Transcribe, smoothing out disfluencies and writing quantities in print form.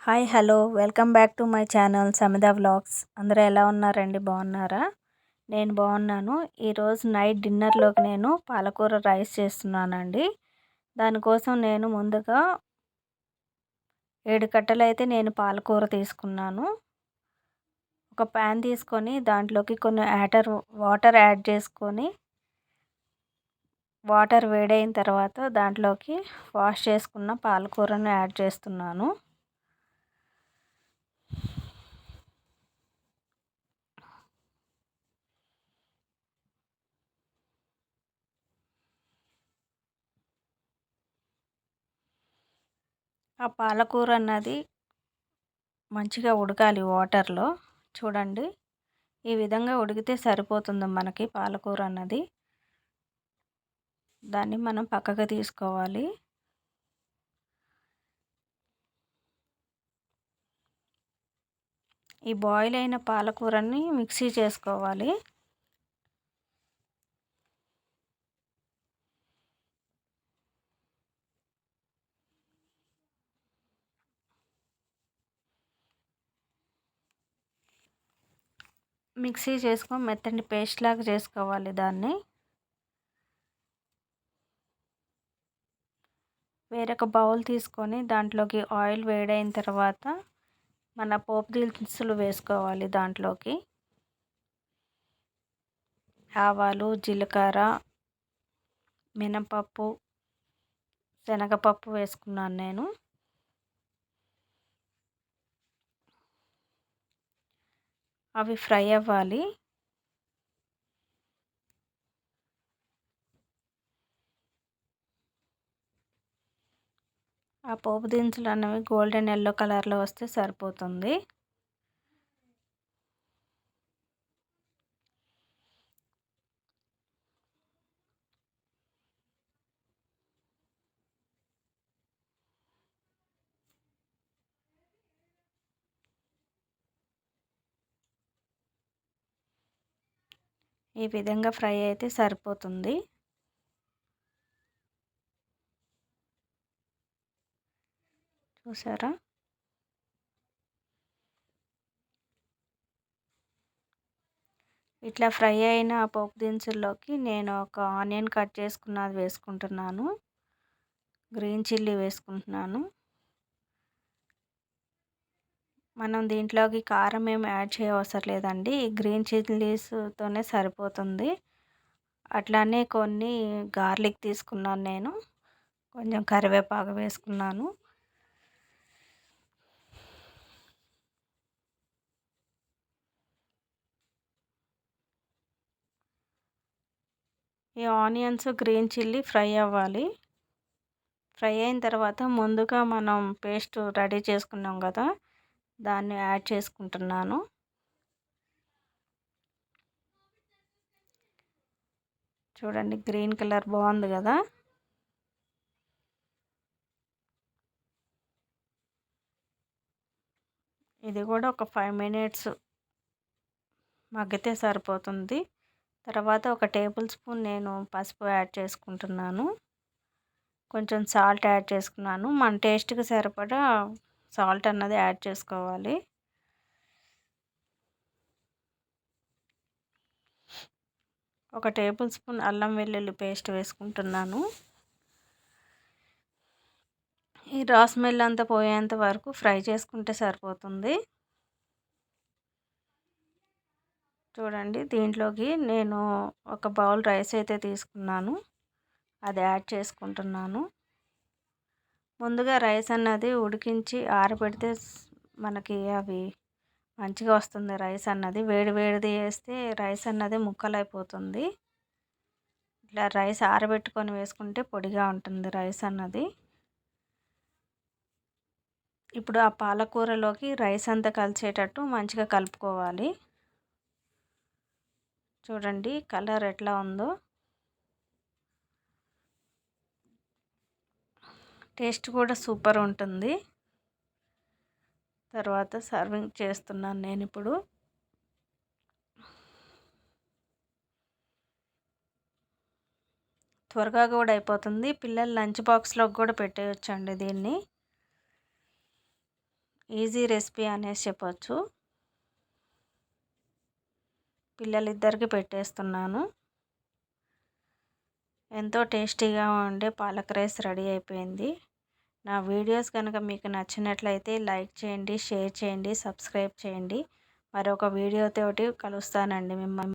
Hi hello welcome back to my channel Samedha vlogs. అందరూ ఎలా ఉన్నారండి? బాగున్నారా? నేను బాగున్నాను. ఈరోజు నైట్ డిన్నర్లోకి నేను పాలకూర రైస్ చేస్తున్నానండి. దానికోసం నేను ముందుగా 7 కట్టలు అయితే నేను పాలకూర తీసుకున్నాను. ఒక ప్యాన్ తీసుకొని దాంట్లోకి కొన్ని వాటర్ యాడ్ చేసుకొని వాటర్ వేడైన తర్వాత దాంట్లోకి వాష్ చేసుకున్న పాలకూరను యాడ్ చేస్తున్నాను. ఆ పాలకూర అన్నది మంచిగా ఉడకాలి వాటర్లో. చూడండి, ఈ విధంగా ఉడికితే సరిపోతుంది మనకి పాలకూర అన్నది. దాన్ని మనం పక్కకు తీసుకోవాలి. ఈ బాయిల్ అయిన పాలకూరని మిక్సీ చేసుకోవాలి. మిక్సీ చేసుకొని మెత్తని పేస్ట్ లాగా చేసుకోవాలి దాన్ని. వేరొక బౌల్ తీసుకొని దాంట్లోకి ఆయిల్ వేడైన తర్వాత మన పోపు దినుసులు వేసుకోవాలి. దాంట్లోకి ఆవాలు, జీలకర్ర, మినపప్పు, శనగపప్పు వేసుకున్నాను నేను. అవి ఫ్రై అవ్వాలి. ఆ పోపు దినుసులు అనేవి గోల్డెన్ ఎల్లో కలర్లో వస్తే సరిపోతుంది. ఈ విధంగా ఫ్రై అయితే సరిపోతుంది. చూసారా? ఇట్లా ఫ్రై అయిన పోపు దినుసుల్లోకి నేను ఒక ఆనియన్ కట్ చేసుకున్నది వేసుకుంటున్నాను. గ్రీన్ చిల్లీ వేసుకుంటున్నాను. మనం దీంట్లోకి కారం ఏమి యాడ్ చేయవసరం లేదండి. ఈ గ్రీన్ చిల్లీస్తోనే సరిపోతుంది. అట్లానే కొన్ని గార్లిక్ తీసుకున్నాను నేను. కొంచెం కరివేపాకు వేసుకున్నాను. ఈ ఆనియన్స్, గ్రీన్ చిల్లీ ఫ్రై అవ్వాలి. ఫ్రై అయిన తర్వాత ముందుగా మనం పేస్ట్ రెడీ చేసుకున్నాం కదా, దాన్ని యాడ్ చేసుకుంటున్నాను. చూడండి, గ్రీన్ కలర్ బాగుంది కదా. ఇది కూడా ఒక 5 మినిట్స్ మగ్గితే సరిపోతుంది. తర్వాత ఒక టేబుల్ స్పూన్ నేను పసుపు యాడ్ చేసుకుంటున్నాను. కొంచెం సాల్ట్ యాడ్ చేసుకున్నాను. మన టేస్ట్కి సరిపడా సాల్ట్ అన్నది యాడ్ చేసుకోవాలి. ఒక టేబుల్ స్పూన్ అల్లం వెల్లుల్లి పేస్ట్ వేసుకుంటున్నాను. ఈ రా స్మెల్ అంతా పోయేంత వరకు ఫ్రై చేసుకుంటే సరిపోతుంది. చూడండి, దీంట్లోకి నేను ఒక బౌల్ రైస్ అయితే తీసుకున్నాను. అది యాడ్ చేసుకుంటున్నాను. ముందుగా రైస్ అన్నది ఉడికించి ఆరబెడితే మనకి అవి మంచిగా వస్తుంది. రైస్ అన్నది వేడి వేడిది వేస్తే రైస్ అన్నది ముక్కలైపోతుంది. ఇట్లా రైస్ ఆరబెట్టుకొని వేసుకుంటే పొడిగా ఉంటుంది రైస్ అన్నది. ఇప్పుడు ఆ పాలకూరలోకి రైస్ అంతా కలిసేటట్టు మంచిగా కలుపుకోవాలి. చూడండి కలర్ ఎట్లా ఉందో. టేస్ట్ కూడా సూపర్ ఉంటుంది. తర్వాత సర్వింగ్ చేస్తున్నాను నేను ఇప్పుడు. త్వరగా కూడా అయిపోతుంది. పిల్లలు లంచ్ బాక్స్లోకి కూడా పెట్టేయచ్చండి దీన్ని. ఈజీ రెసిపీ అనేసి చెప్పొచ్చు. పిల్లలిద్దరికి పెట్టేస్తున్నాను. ఎంతో టేస్టీగా ఉండే పాలక్ రైస్ రెడీ అయిపోయింది. నా వీడియోస్ కనుక మీకు నచ్చినట్లయితే లైక్ చేయండి, షేర్ చేయండి, సబ్స్క్రైబ్ చేయండి. మరొక వీడియోతోటి కలుస్తానండి మిమ్మల్ని.